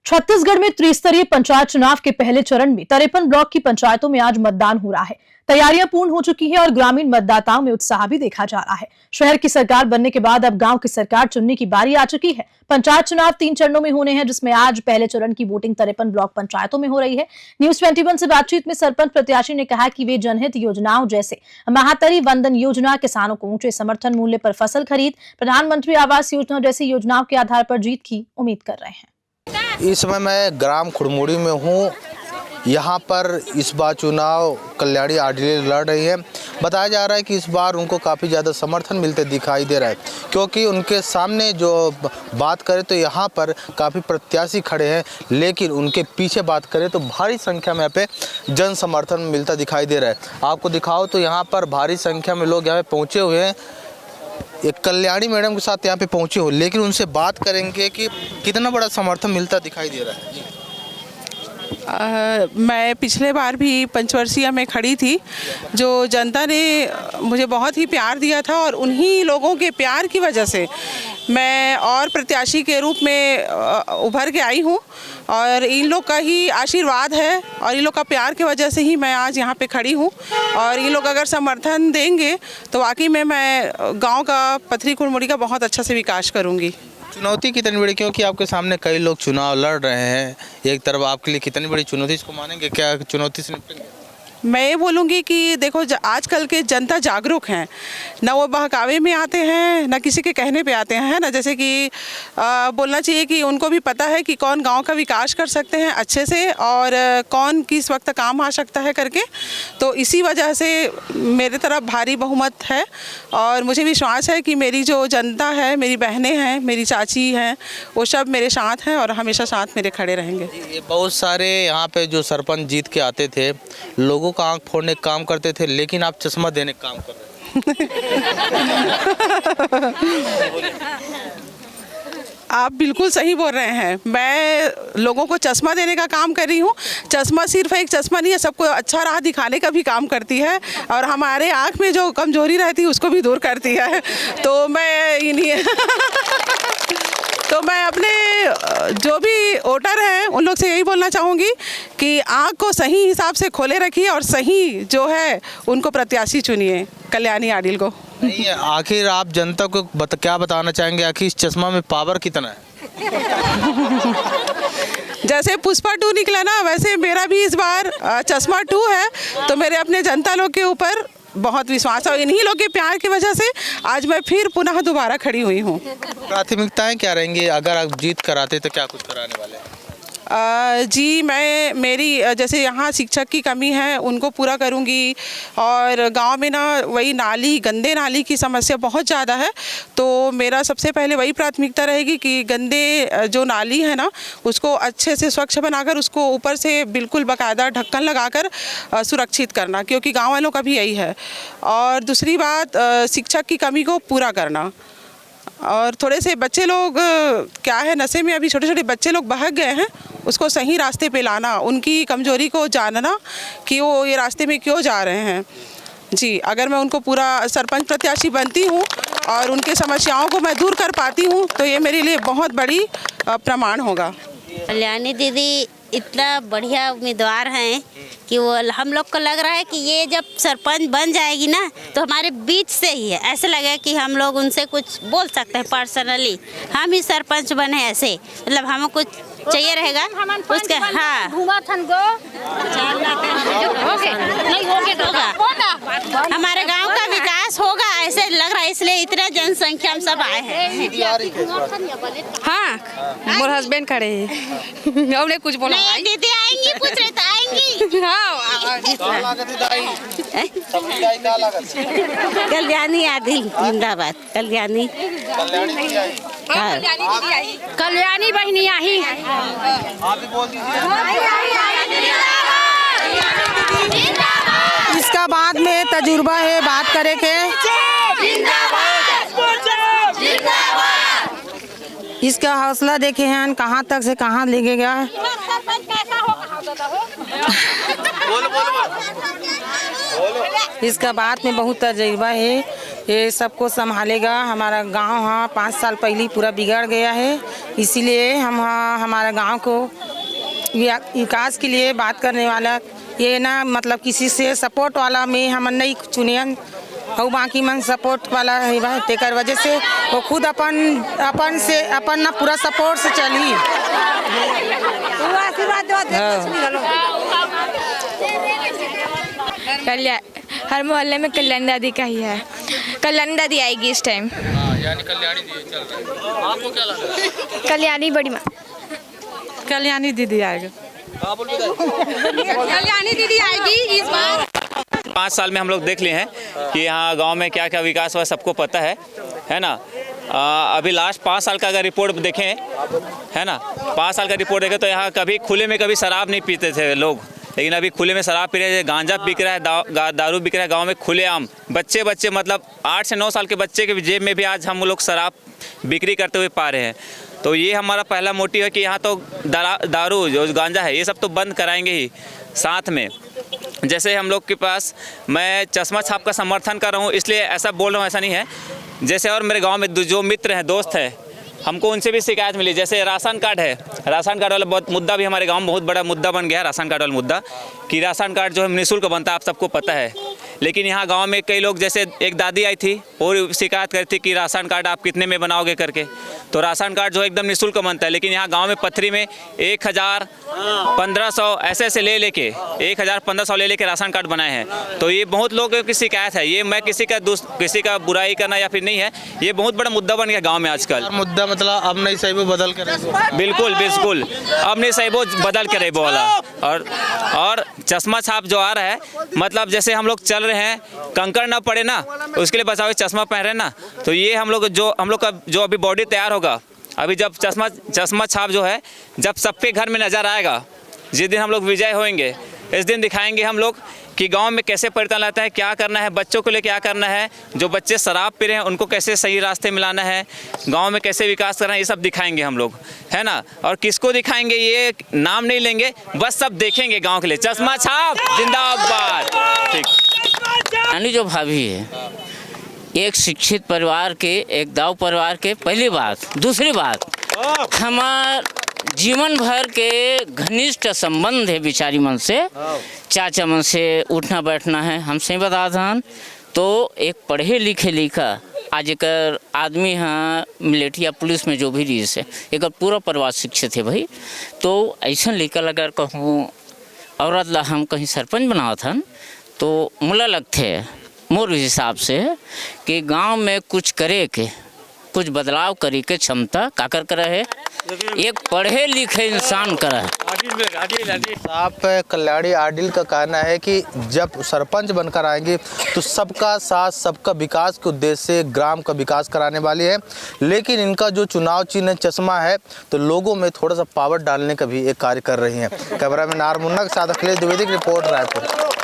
छत्तीसगढ़ में त्रिस्तरीय पंचायत चुनाव के पहले चरण में 53 ब्लॉक की पंचायतों में आज मतदान हो रहा है। तैयारियां पूर्ण हो चुकी है और ग्रामीण मतदाताओं में उत्साह भी देखा जा रहा है। शहर की सरकार बनने के बाद अब गांव की सरकार चुनने की बारी आ चुकी है। पंचायत चुनाव 3 चरणों में होने हैं, जिसमें आज पहले चरण की वोटिंग 53 ब्लॉक पंचायतों में हो रही है। न्यूज 21 से बातचीत में सरपंच प्रत्याशी ने कहा कि वे जनहित योजनाओं जैसे महातरी वंदन योजना, किसानों को ऊंचे समर्थन मूल्य पर फसल खरीद, प्रधानमंत्री आवास योजना जैसी योजनाओं के आधार पर जीत की उम्मीद कर रहे हैं। इस समय मैं ग्राम खुड़मुड़ी में हूँ। यहाँ पर इस बार चुनाव कल्याणी आडिल लड़ रही है। बताया जा रहा है कि इस बार उनको काफ़ी ज़्यादा समर्थन मिलते दिखाई दे रहा है, क्योंकि उनके सामने जो बात करें तो यहाँ पर काफ़ी प्रत्याशी खड़े हैं, लेकिन उनके पीछे बात करें तो भारी संख्या में यहाँ पे जन समर्थन मिलता दिखाई दे रहा है। आपको दिखाओ तो यहाँ पर भारी संख्या में लोग यहाँ पे पहुँचे हुए हैं। एक कल्याणी मैडम के साथ यहाँ पे पहुँचे हो, लेकिन उनसे बात करेंगे कि कितना बड़ा समर्थन मिलता दिखाई दे रहा है। मैं पिछले बार भी पंचवर्षीय में खड़ी थी, जो जनता ने मुझे बहुत ही प्यार दिया था और उन्हीं लोगों के प्यार की वजह से मैं और प्रत्याशी के रूप में उभर के आई हूँ और इन लोग का ही आशीर्वाद है और इन लोग का प्यार की वजह से ही मैं आज यहाँ पे खड़ी हूँ। और ये लोग अगर समर्थन देंगे तो वाकई में मैं गांव का पथरी खुड़मुड़ी का बहुत अच्छा से विकास करूँगी। चुनौती कितनी बड़ी, क्योंकि आपके सामने कई लोग चुनाव लड़ रहे हैं, एक तरफ आपके लिए कितनी बड़ी चुनौती इसको मानेंगे, क्या चुनौती से निपटेंगे? मैं ये बोलूँगी कि देखो आजकल के जनता जागरूक हैं, ना वो बहकावे में आते हैं ना किसी के कहने पे आते हैं, है ना। जैसे कि बोलना चाहिए कि उनको भी पता है कि कौन गांव का विकास कर सकते हैं अच्छे से और कौन किस वक्त काम आ सकता है करके। तो इसी वजह से मेरे तरफ भारी बहुमत है और मुझे विश्वास है कि मेरी जो जनता है, मेरी बहनें हैं, मेरी चाची हैं, वो सब मेरे साथ हैं और हमेशा साथ मेरे खड़े रहेंगे। ये बहुत सारे यहाँ पे जो सरपंच जीत के आते थे, लोगों का आंख फोड़ने का काम करते थे, लेकिन आप चश्मा देने का काम कर रहे हैं। आप बिल्कुल सही बोल रहे हैं। मैं लोगों को चश्मा देने का काम कर रही हूँ। चश्मा सिर्फ एक चश्मा नहीं है, सबको अच्छा राह दिखाने का भी काम करती है और हमारे आँख में जो कमजोरी रहती है उसको भी दूर करती है। तो मैं इन्हीं तो मैं अपने जो भी वोटर हैं उन लोग से यही बोलना चाहूँगी कि आँख को सही हिसाब से खोले रखिए और सही जो है उनको प्रत्याशी चुनिए, कल्याणी आडिल को। नहीं, आखिर आप जनता को क्या बताना चाहेंगे, आखिर इस चश्मा में पावर कितना है? जैसे पुष्पा 2 निकला ना, वैसे मेरा भी इस बार चश्मा 2 है। तो मेरे अपने जनता लोग के ऊपर बहुत विश्वास है और इन्हीं लोग के प्यार की वजह से आज मैं फिर पुनः दोबारा खड़ी हुई हूँ। प्राथमिकताएं क्या रहेंगी अगर आप जीत कराते तो क्या कुछ कराने वाले हैं? जी, मैं मेरी जैसे यहाँ शिक्षक की कमी है उनको पूरा करूँगी और गांव में ना वही नाली, गंदे नाली की समस्या बहुत ज़्यादा है। तो मेरा सबसे पहले वही प्राथमिकता रहेगी कि गंदे जो नाली है ना उसको अच्छे से स्वच्छ बनाकर उसको ऊपर से बिल्कुल बाकायदा ढक्कन लगाकर सुरक्षित करना, क्योंकि गाँव वालों का भी यही है। और दूसरी बात, शिक्षक की कमी को पूरा करना। और थोड़े से बच्चे लोग क्या है, नशे में अभी छोटे छोटे बच्चे लोग बहक गए हैं, उसको सही रास्ते पे लाना, उनकी कमजोरी को जानना कि वो ये रास्ते में क्यों जा रहे हैं। जी, अगर मैं उनको पूरा सरपंच प्रत्याशी बनती हूँ और उनके समस्याओं को मैं दूर कर पाती हूँ तो ये मेरे लिए बहुत बड़ी प्रमाण होगा। कल्याणी दीदी इतना बढ़िया उम्मीदवार हैं कि वो हम लोग को लग रहा है कि ये जब सरपंच बन जाएगी ना तो हमारे बीच से ही है, ऐसे लगे कि हम लोग उनसे कुछ बोल सकते हैं पर्सनली, हम ही सरपंच बने, ऐसे मतलब हमें कुछ चाहिए रहेगा उसके। हाँ, हमारे गांव का विकास होगा ऐसे लग रहा है, इसलिए इतना जनसंख्या हम सब आए हैं। हाँ, मोर हस्बैंड खड़े हैं और कुछ बोला नहीं, दीदी आएंगी, पूछ रहे तो आएंगी। कल्याणी आदिल जिंदाबाद, कल्याणी कल्याणी बहनी आई। इसका बाद में तजुर्बा है बात करे के, इसका हौसला देखे हैं कहाँ तक से कहाँ ले गया। इसका बात में बहुत तजुर्बा है ये सबको संभालेगा। हमारा गांव हाँ 5 साल पहले पूरा बिगड़ गया है, इसीलिए हम हाँ हमारा गांव को विकास के लिए बात करने वाला ये ना मतलब किसी से सपोर्ट वाला में हम नहीं चुनियन और बाकी मन सपोर्ट वाला है भाई, तेकर वजह से वो खुद अपन ना पूरा सपोर्ट से चली। कल्याण हर मोहल्ले में कल्याणी दादी का ही है। कल्याणी दादी आएगी इस टाइम। यानी कल्याणी दी चल रहा है। आपको क्या लग रहा है? कल्याणी बड़ी माँ कल्याणी दीदी आएगा। कल्याणी दीदी आएगी इस बार। 5 साल में हम लोग देख लिए हैं कि यहाँ गांव में क्या क्या विकास हुआ, सबको पता है ना। अभी लास्ट 5 साल का अगर रिपोर्ट देखें, है ना, 5 साल का रिपोर्ट देखें तो यहाँ कभी खुले में कभी शराब नहीं पीते थे लोग, लेकिन अभी खुले में शराब पी रहे हैं, गांजा बिक रहा है, दारू बिक रहा है गांव में खुलेआम। बच्चे मतलब 8 से 9 साल के बच्चे के जेब में भी आज हम लोग शराब बिक्री करते हुए पा रहे हैं। तो ये हमारा पहला मोटिव है कि यहाँ तो दारू जो गांजा है ये सब तो बंद कराएंगे ही। साथ में जैसे हम लोग के पास, मैं चश्मा छाप का समर्थन कर रहा हूँ इसलिए ऐसा बोल रहा हूँ, ऐसा नहीं है। जैसे और मेरे गांव में जो मित्र हैं, दोस्त हैं, हमको उनसे भी शिकायत मिली। जैसे राशन कार्ड है, राशन कार्ड वाला बहुत मुद्दा भी हमारे गांव में बहुत बड़ा मुद्दा बन गया है। राशन कार्ड वाला मुद्दा कि राशन कार्ड जो है निःशुल्क बनता है, आप सबको पता है। लेकिन यहाँ गांव में कई लोग, जैसे एक दादी आई थी और शिकायत कर थी कि राशन कार्ड आप कितने में बनाओगे करके। तो राशन कार्ड जो एकदम निःशुल्क बनता है, लेकिन यहाँ गांव में पथरी में 1000 1500 ऐसे लेके 1000 1500 लेके राशन कार्ड बनाए हैं। तो ये बहुत लोगों की शिकायत है। ये मैं किसी का बुराई करना या फिर नहीं है, ये बहुत बड़ा मुद्दा बन गया गाँव में आजकल। मुद्दा मतलब अब नहीं सही वो बदल कर बिल्कुल अब नहीं सही वो बदल के रहे बोला। और चश्मा छाप जो आ रहा है, मतलब जैसे हम लोग चल रहे हैं, कंकड़ ना पड़े ना, उसके लिए बचाव चश्मा पहन रहे हैं ना। तो ये हम लोग का जो अभी बॉडी तैयार होगा, अभी जब चश्मा छाप जो है जब सबके घर में नज़र आएगा, जिस दिन हम लोग विजय होंगे, इस दिन दिखाएंगे हम लोग कि गांव में कैसे परिवर्तन लाता है, क्या करना है, बच्चों के लिए क्या करना है, जो बच्चे शराब पी रहे हैं उनको कैसे सही रास्ते में लाना है, गांव में कैसे विकास करना है, ये सब दिखाएंगे हम लोग, है ना। और किसको दिखाएंगे ये नाम नहीं लेंगे, बस सब देखेंगे गांव के लिए। चश्मा छाप जिंदाबाद। ठीक। रानी जो भाभी है, एक शिक्षित परिवार के, एक दाऊ परिवार के, पहली बात। दूसरी बात, हमार जीवन भर के घनिष्ठ संबंध है बिचारी मन से, चाचा मन से उठना बैठना है। हमसे बता था तो एक पढ़े लिखे लिखा आज एक आदमी हाँ मिलिट्री या पुलिस में जो भी रही से, एक पूरा परिवार शिक्षित है भाई। तो ऐसा लेकर अगर कहूँ औरत ला हम कहीं सरपंच बनावा था तो मुला लगते मोर हिसाब से कि गांव में कुछ करे के, कुछ बदलाव करे के क्षमता काकर करा है, एक पढ़े लिखे इंसान करा है। आप कल्याणी आडिल का कहना है कि जब सरपंच बनकर आएंगे तो सबका साथ सबका विकास के उद्देश्य से ग्राम का विकास कराने वाली है। लेकिन इनका जो चुनाव चिन्ह चश्मा है तो लोगों में थोड़ा सा पावर डालने का भी एक कार्य कर रही हैं। कैमरा में नार मुन्ना के साथ अखिलेश द्विवेदी की रिपोर्ट, रायपुर।